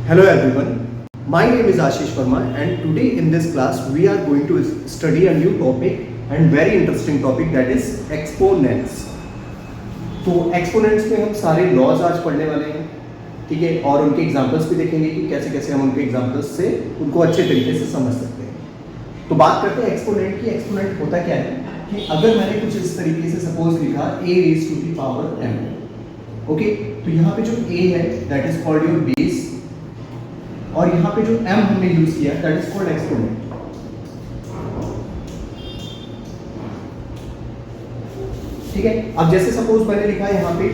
Hello everyone, my name is Ashish Verma and today in this class we are going to study a new topic and very interesting topic, that is exponents. तो exponents में हम सारे laws आज पढ़ने वाले हैं, ठीक है, और उनके एग्जांपल्स भी देखेंगे कि कैसे कैसे हम उनके एग्जांपल्स से उनको अच्छे तरीके से समझ सकते हैं। तो बात करते हैं एक्सपोनेंट की। एक्सपोनेंट होता क्या है कि अगर मैंने कुछ इस तरीके से सपोज लिखा a raised to the power m, okay, तो यहाँ पे जो a है that is called your base, और यहाँ पे जो m हमने यूज किया दैट इज कॉल्ड एक्सपोनेंट। ठीक है, अब जैसे सपोज मैंने लिखा यहाँ पे,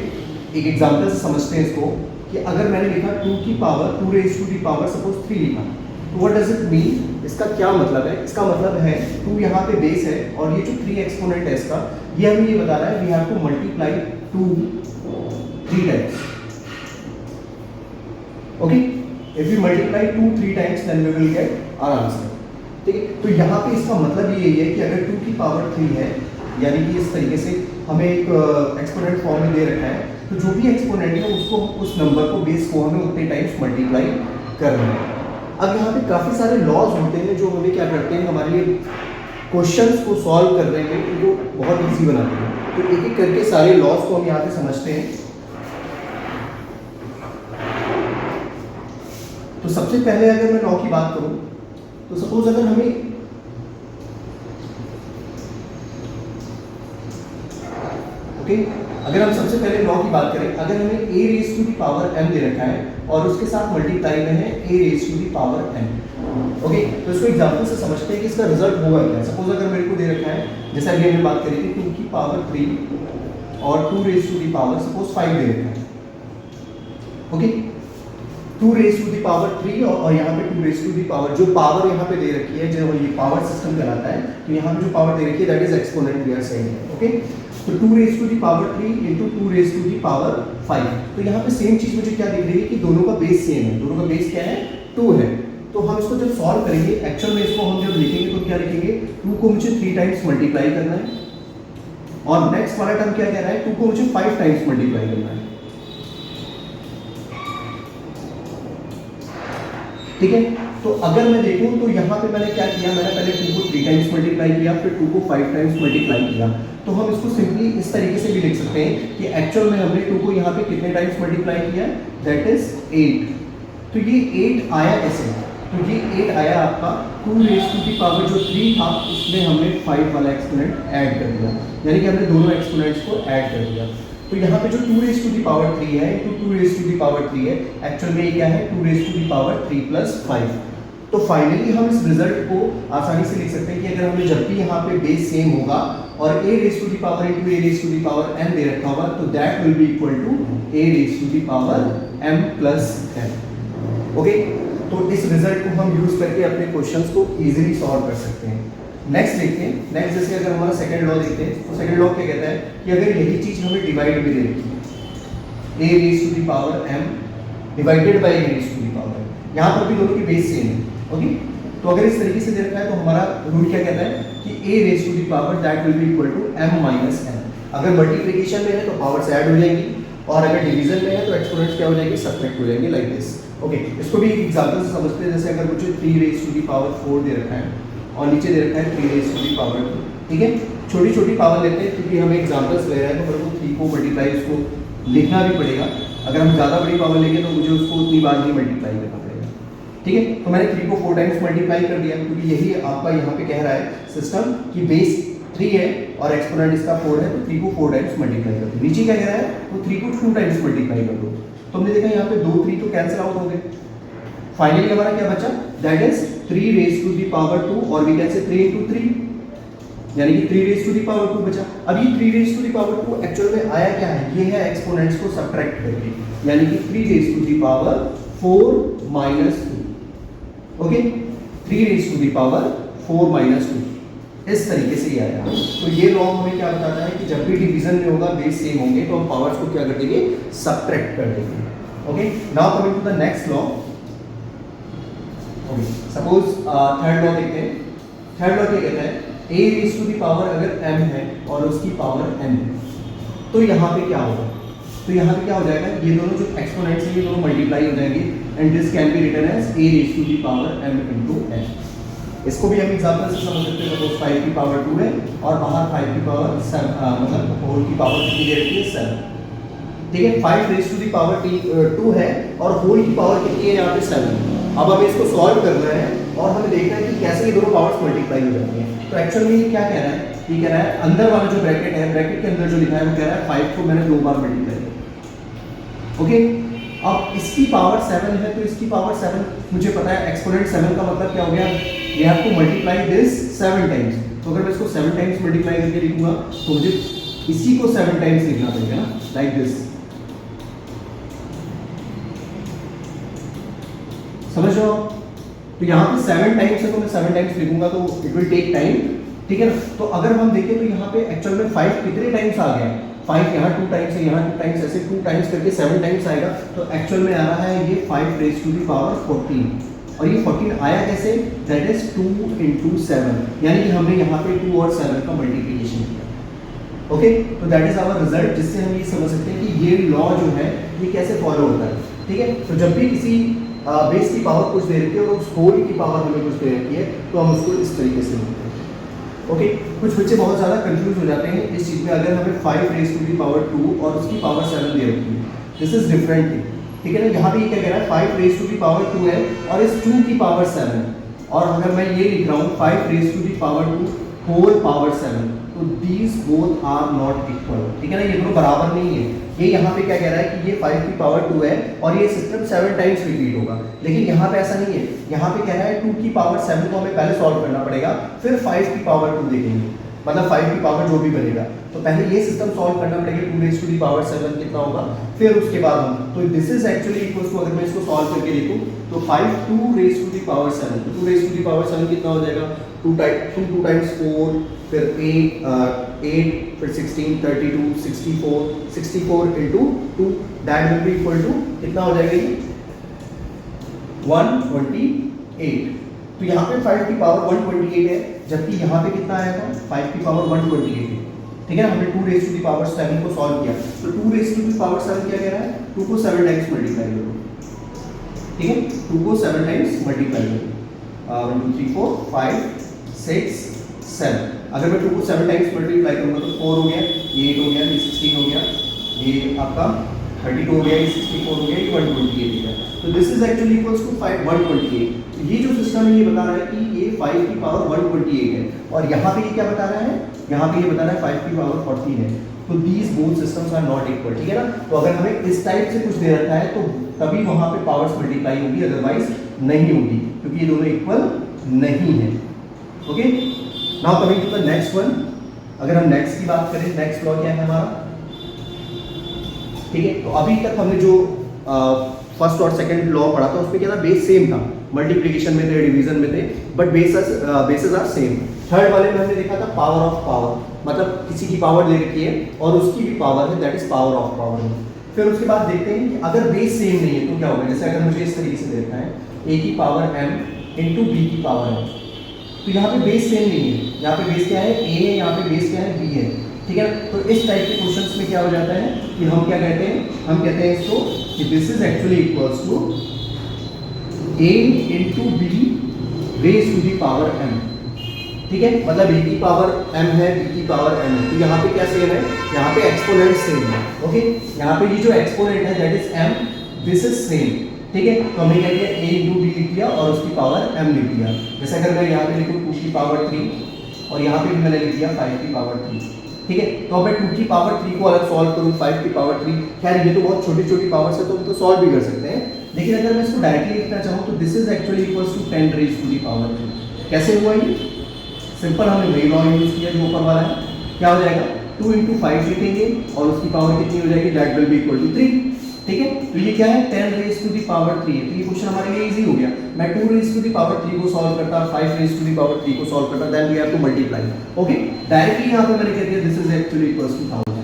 एक एग्जांपल से समझते हैं इसको, कि अगर मैंने लिखा 2 की power 2 raise to the power suppose 3 लिखा, तो व्हाट डज इट मीन, इसका क्या मतलब है? इसका मतलब है 2 यहाँ पे बेस है और ये जो 3 एक्सपोनेंट है इसका, ये हमें ये बता रहा है we have to multiply 2 3 times. Okay, if you multiply 2 3 times then we will get our answer. ठीक है, तो यहाँ पे इसका मतलब यही है कि अगर 2 की पावर 3 है, यानी कि इस तरीके से हमें एक एक्सपोनेंट फॉर्म में दे रखा है, तो जो भी एक्सपोनेंट है उसको, उस नंबर को, बेस को हमें उतने टाइम्स मल्टीप्लाई करना है। अब यहाँ पे काफ़ी सारे लॉज होते हैं जो हमें क्या करते हैं, हमारे लिए क्वेश्चंस को सॉल्व करने में उनको बहुत ईजी बनाते हैं। तो एक एक करके सारे लॉज को हम यहाँ पे समझते हैं। तो सबसे पहले अगर मैं लॉ की बात करूं, तो सपोज अगर हमें अगर हम सबसे पहले लॉ की बात करें, अगर हमें a raise to the power m दे रखा है और उसके साथ मल्टीप्लाई में है a raise to the power n, okay, तो इसको एग्जांपल से समझते हैं कि इसका रिजल्ट होगा क्या। सपोज अगर मेरे को दे रखा है, जैसा अभी हमने बात करी थी, 2 की पावर 3 और 2 raise to the power suppose 5 दे रखा है, okay, 2 raise to the power 3 और यहाँ पे 2 रेज टू दी पावर, जो पावर यहाँ पे दे रखी है, जो ये पावर सिस्टम कहलाता है, तो यहाँ पे जो पावर दे रखी है that is exponent we are saying, okay. तो 2 raise to the power 3 into 2 raise to the power 5, तो यहाँ पे सेम चीज मुझे क्या दिख रही है कि दोनों का बेस सेम है, दोनों का बेस क्या है, 2 है। तो हम इसको जब सॉल्व करेंगे, एक्चुअल में इसको हम जब लिखेंगे तो क्या लिखेंगे, 2 को मुझे 3 टाइम्स मल्टीप्लाई करना है, और नेक्स्ट वाला टर्म क्या कह रहा है, 2 को मुझे 5 टाइम्स मल्टीप्लाई करना है। ठीक है, तो अगर मैं देखूं तो यहाँ पे मैंने क्या किया, मैंने पहले 2 को 3 टाइम्स मल्टीप्लाई किया, फिर 2 को 5 टाइम्स मल्टीप्लाई किया। तो हम इसको सिंपली इस तरीके से भी लिख सकते हैं कि एक्चुअल में हमने 2 को यहाँ पे कितने टाइम्स मल्टीप्लाई किया, दैट इज 8। तो ये 8 आया कैसे, तो ये 8 आया आपका 2 रेज टू दी पावर जो 3 था, इसमें हमने 5 वाला एक्सपोनेंट ऐड कर दिया, यानी कि हमने दोनों एक्सपोनेंट्स को ऐड कर दिया। तो यहाँ पे जो 2 रेज टू दी पावर 3 है into 2 raise to the power 3 है, एक्चुअल में ये क्या है, 2 raise to the power 3 plus 5। तो फाइनली हम इस रिजल्ट को आसानी से लिख सकते हैं कि अगर हमने जब भी यहाँ पे बेस सेम होगा और a raise to the power into a raise to the power n दे रखा होगा, तो that will be equal to a raise to the power m plus n, okay. तो इस रिजल्ट को हम यूज करके अपने क्वेश्चंस को इजीली सॉल्व कर सकते हैं। नेक्स्ट देखते हैं, नेक्स्ट जैसे अगर हमारा सेकंड लॉ देखते हैं, तो सेकंड लॉ क्या कहता है कि अगर यही चीज हमें डिवाइड में दे रखी है, a raise to the power m divided by a raise to the power, यहाँ पर भी दोनों की बेस सेम है, ओके। तो अगर इस तरीके से दे रखा है तो हमारा रूल क्या कहता है कि a raise to the power that will be equal to m minus n। अगर मल्टीप्लिकेशन में है तो पावर्स ऐड हो जाएंगी, और अगर डिवीजन में है तो एक्सपोनेंट्स क्या हो जाएंगे, सब्ट्रैक्ट हो जाएंगे, लाइक दिस, ओके। इसको भी एक एग्जांपल से समझते हैं। जैसे अगर मुझे 3 रेज टू दी पावर 4 दे रखा है और नीचे दे रखा है 3 रेज टू दी पावर 2, ठीक है, छोटी छोटी पावर लेते हैं क्योंकि हमें एग्जांपल्स ले रहे हैं, तो मेरे को 3 को मल्टीप्लाई उसको लिखना भी पड़ेगा। अगर हम ज़्यादा बड़ी पावर लेंगे तो मुझे उसको उतनी बार नहीं मल्टीप्लाई करना पड़ेगा, ठीक है। तो मैंने 3 को 4 टाइम्स मल्टीप्लाई कर दिया, क्योंकि यही आपका यहाँ पे कह रहा है सिस्टम कि बेस 3 है और एक्सपोनेंट इसका 4 है, तो 3 को 4 टाइम्स मल्टीप्लाई कर दो। नीचे क्या कह रहा है, तो 3 को 2 टाइम्स मल्टीप्लाई कर दो। तो हमने देखा यहाँ पे 2 3 तो कैंसिल आउट हो गए, फाइनली हमारा क्या बचा, that is 3 raise to the power 2, और वी कैन से 3 into 3, यानी कि 3 रेज टू दी पावर 2 बचा। अब ये 3 raise to the power 2 actual में आया क्या है, ये है एक्सपोनेंट्स को सब्ट्रैक्ट करके, यानी कि 3 raise to the power 4 minus 2, okay, 3 raise to the power 4 minus 2, इस तरीके से ही आया। तो ये लॉ हमें क्या बताता है कि जब भी डिवीजन में होगा बेस सेम होंगे तो हम पावर्स को क्या कर देंगे, सब्ट्रैक्ट कर देंगे, okay. Now coming to the next law, okay, suppose third law देखते हैं। थर्ड लॉ क्या कहता है, a raise to the power अगर m है और उसकी पावर n है, तो यहाँ पे क्या होगा, तो यहाँ पे क्या हो जाएगा, ये दोनों जो एक्सपोनेंट्स हैं ये दोनों मल्टीप्लाई हो जाएंगे and this can be written as a raise to the power m into n। इसको भी हम एग्जांपल से समझ सकते हैं। सपोज 5 की पावर 2 है और बाहर 5 की पावर 7 मतलब होल की पावर कितनी दे रखी है 7, ठीक है। 5 रेज़ टू दी पावर 2 है और होल की पावर कितनी है यहाँ पे 7। अब हमें इसको सॉल्व करना है और हमें देखना है कि कैसे ये दोनों पावर्स मल्टीप्लाई हो जाती हैं। तो एक्चुअल में ये क्या कह रहा है, ये कह रहा है अंदर वाला जो ब्रैकेट है, ब्रैकेट के अंदर जो लिखा है वो कह रहा है 5 को मैंने 2 बार मल्टीप्लाई किया, ओके। अब इसकी पावर 7 है तो इसकी पावर 7 मुझे पता है, एक्सपोनेंट 7 का मतलब क्या हो गया, we have to multiply this 7 times. तो अगर मैं इसको 7 टाइम्स मल्टीप्लाई करके लिखूंगा तो मुझे इसी को 7 टाइम्स लिखना पड़ेगा ना, लाइक दिस, समझ रहे हो। तो यहाँ पे 7 टाइम्स है तो मैं 7 टाइम्स लिखूंगा तो इट विल टेक टाइम, ठीक है ना। तो अगर हम देखें तो यहाँ पे एक्चुअल में 5 कितने टाइम्स आ गया, 5 यहाँ 2 टाइम्स है, यहाँ 2 टाइम्स, ऐसे 2 टाइम्स करके 7 टाइम्स आएगा। तो एक्चुअल में आ रहा है ये 5 रेज़ टू दी पावर 14 और ये 14 आया कैसे, दैट इज 2 into 7, यानी कि हमने यहाँ पे 2 और 7 का मल्टीप्लिकेशन किया, ओके। तो दैट इज आवर रिजल्ट, जिससे हम ये समझ सकते हैं कि ये लॉ जो है ये कैसे फॉलो होता है, ठीक है। तो जब भी किसी बेस की पावर कुछ दे रखी है और उस होल की पावर हमें कुछ दे रखी है तो हम उसको इस तरीके से लिखते हैं, ओके। कुछ बच्चे बहुत ज़्यादा कंफ्यूज हो जाते हैं इस चीज़ में। अगर हमें 5 रेज़ टू दी पावर 2 और उसकी पावर 7 दे रखी है, दिस इज डिफरेंट थिंग, ठीक है ना। यहाँ पे ये क्या कह रहा है, 5 रेज़ टू दी पावर 2 है और इस 2 की पावर 7, और अगर मैं ये लिख रहा हूँ 5 raise to the power 2 whole power 7, तो these both are not equal, ठीक है ना, ये दोनों बराबर नहीं है। ये यहाँ पे क्या कह रहा है कि ये 5 की पावर 2 है और ये सिस्टम 7 टाइम्स रिपीट होगा, लेकिन यहाँ पे ऐसा नहीं है। यहाँ पे कह रहा है 2 की पावर 7 को हमें पहले सॉल्व करना पड़ेगा, फिर 5 की पावर 2 देखेंगे, मतलब 5 की पावर जो भी बनेगा। तो पहले ये सिस्टम सॉल्व करना पड़ेगा, 2 रेज़ टू दी पावर 7 कितना होगा, फिर उसके बाद हम, तो this is actually equals to, अगर मैं इसको सॉल्व करके लिखूं तो 5 2 रेज़ टू दी पावर 7, तो 2 रेज़ टू दी पावर 7 कितना हो जाएगा, 2 टाइम्स 4, फिर 8 फिर 16 32 64 into 2, that will be equal to कितना हो जाएगा ये 128। तो यहाँ पे 5 की पावर 128 है, जबकि यहाँ पे कितना आया था, 5 की पावर 128 है, ठीक है ना। हमने 2 रेज़ टू दी पावर 7 को सॉल्व किया, तो 2 रेज़ टू दी पावर 7 क्या कह रहा है, 2 को 7 टाइम्स मल्टीप्लाई करो, ठीक है, 2 को 7 टाइम्स मल्टीप्लाई करो, 1 2 3 4 5 6 7। अगर मैं 2 को 7 टाइम्स मल्टीप्लाई करूंगा तो 4 हो गया, ये 8 हो गया, ये 16 हो गया, ये आपका 32 हो गया, ये 64 हो गया, ये 128 हो गया। तो this is actually equals to 128। तो ये जो सिस्टम है ये बता रहा है कि ये 5 की पावर 128 है, और यहाँ पे ये क्या बता रहा है, यहाँ पे ये बता रहा है 5 की पावर 14 है। तो these both systems are not equal, ठीक है ना। तो अगर हमें इस टाइप से कुछ दे रखा है तो तभी वहाँ पे पावर्स मल्टीप्लाई होगी, अदरवाइज नहीं होगी, क्योंकि ये दोनों इक्वल नहीं है, okay. Now coming to the next one, अगर हम नेक्स्ट की बात करें, नेक्स्ट लॉ क्या है हमारा, ठीक है। तो अभी तक हमने जो फर्स्ट और सेकंड लॉ पढ़ा था उसमें क्या था, बेस सेम था, मल्टीप्लिकेशन में थे, डिवीजन में थे, but bases are same. Third वाले में हमने देखा था पावर ऑफ पावर, मतलब किसी की पावर ले रखी है और उसकी भी पावर है, that is power of power. फिर उसके बाद देखते हैं कि अगर बेस सेम नहीं है तो क्या होगा। जैसे अगर मुझे इस तरीके से देखना है, a की पावर m इंटू b की पावर m, तो यहाँ पे बेस सेम नहीं है, यहाँ पे बेस क्या है, a है, यहाँ पे बेस क्या है, b है, ठीक है। तो इस टाइप के क्वेश्चंस में क्या हो जाता है कि हम क्या कहते हैं, हम कहते हैं इसको कि this is actually equals to a into b raise to the power m, ठीक है। मतलब a की पावर m है, b की पावर m है, तो यहाँ पे क्या सेम है, यहाँ पे एक्सपोनेंट सेम है, ओके। यहाँ पे ये जो एक्सपोनेंट है that is m, this is same, ठीक है। तो हमने क्या किया, a इंटू b लिख दिया और उसकी पावर m लिख दिया। जैसे अगर मैं यहाँ पे लिखूँ 2 की पावर 3 और यहाँ पे भी मैंने लिख दिया 5 की पावर 3, ठीक है। तो अब मैं 2 की पावर 3 को अलग सॉल्व करूँ, 5 की पावर 3, खैर ये तो बहुत छोटी छोटी पावर्स है तो हम तो सॉल्व भी कर सकते हैं, लेकिन अगर मैं इसको डायरेक्टली लिखना चाहूँ तो this is actually equals to 10 raise to the power 3। कैसे हुआ ये, सिंपल, हमने वही लॉ यूज किया जो ऊपर वाला है। क्या हो जाएगा, 2 इंटू 5 लिखेंगे और उसकी पावर कितनी हो जाएगी, that will be equal to 3, ठीक है। तो ये क्या है, 10 रेज टू दी पावर 3 है, तो ये क्वेश्चन हमारे लिए इजी हो गया। मैं 2 रेज टू दी पावर 3 को सॉल्व करता, 5 रेज टू दी पावर 3 को सॉल्व करता, then we have to multiply, okay. Directly यहाँ पे मैंने कह दिया this is actually equals to 1000,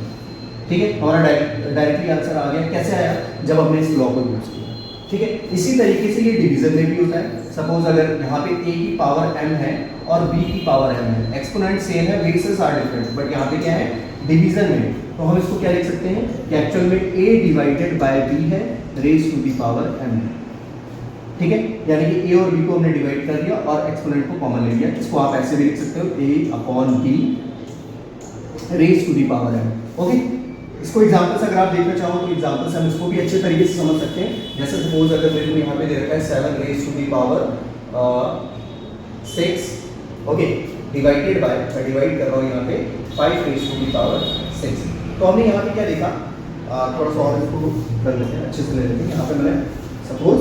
ठीक है। हमारा डायरेक्टली आंसर आ गया। कैसे आया, जब हमने इस लॉ को यूज किया, ठीक है। इसी तरीके से ये डिवीजन में भी होता है। सपोज अगर यहाँ पे a की पावर m है और b की पावर m है, एक्सपोनेंट सेम है, बेसेस आर डिफरेंट, बट यहाँ पे क्या है, डिवीजन में तो हम इसको क्या लिख सकते हैं कि एक्चुअल में a डिवाइडेड बाय b है raise to the power m। ठीक है, यानी कि a और b को हमने डिवाइड कर दिया और एक्सपोनेंट को कॉमन ले लिया। इसको आप ऐसे भी लिख सकते हो a/b raise to the power m। Okay, इसको एग्जांपल से अगर आप देखना चाहो तो एग्जांपल से हम इसको भी अच्छे तरीके से समझ सकते हैं। जैसे सपोज अगर मेरे को यहाँ पे दे रखा है 7 raise to the power 6, okay, divided by, मैं डिवाइड कर रहा हूँ यहाँ पे 5 रेज टू द पावर 6। तो हमने यहाँ पे क्या देखा, थोड़ा सा और इसको कर लेते हैं, अच्छे से ले लेते हैं। यहाँ पे मैंने सपोज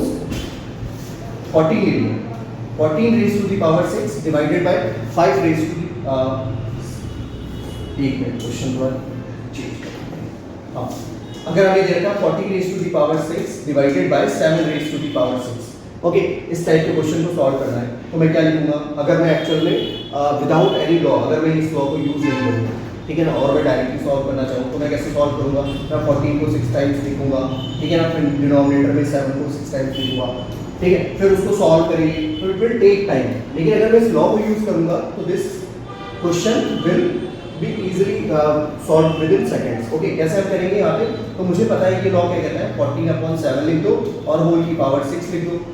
14 ले लिया, 14 raise to the power 6 divided by 5 raise to the, एक मिनट क्वेश्चन पर चेंज कर, हाँ, अगर हमें दे रखा है 14 raise to the power 6 divided by 7 raise to the power 6, okay, इस टाइप के क्वेश्चन को सॉल्व करना है। तो मैं क्या लिखूंगा, अगर मैं एक्चुअल में विदाउट एनी लॉ, अगर मैं इस लॉ को यूज नहीं करूँगा, ठीक है ना, और मैं डायरेक्टली सॉल्व करना चाहूँ तो मैं कैसे सॉल्व करूँगा, मैं 14 को 6 टाइम्स लिखूंगा, ठीक है ना, फिर डिनोमिनेटर में 7 को 6 टाइम्स लिखूंगा, ठीक है, फिर उसको सॉल्व करेंगे, तो इट विल टेक टाइम। लेकिन अगर मैं इस लॉ को यूज करूँगा तो this question will be easily solve with in seconds. Okay, कैसे हम करेंगे यहाँ पे, तो मुझे पता है कि लॉ क्या कहता है, 14/7 लिख दो और होल की पावर 6 लिख दो।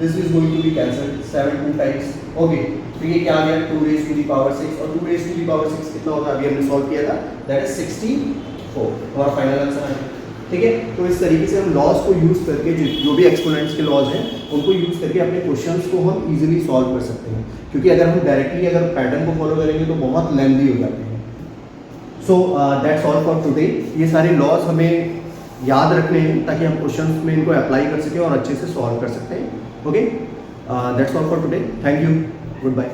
This is going to be cancelled, 7 2 times, okay, तो ये क्या आ गया 2 रेज टू द पावर 6, और 2 रेज टू द पावर 6 कितना होगा, अभी हमने सॉल्व किया था, दैट इज 64, हमारा फाइनल आंसर है। ठीक है, तो इस तरीके से हम लॉज को यूज करके जो भी एक्सपोनेंट्स के लॉज हैं उनको यूज करके अपने क्वेश्चंस को हम इजीली सॉल्व कर सकते हैं, क्योंकि अगर हम डायरेक्टली अगर पैटर्न को फॉलो करेंगे तो बहुत लेंथी हो जाते हैं। So that's all for today. ये सारे लॉज हमें याद रखने हैं ताकि हम क्वेश्चंस में इनको अप्लाई कर सकें और अच्छे से सॉल्व कर सकते हैं। Okay, that's all for today, thank you, good bye.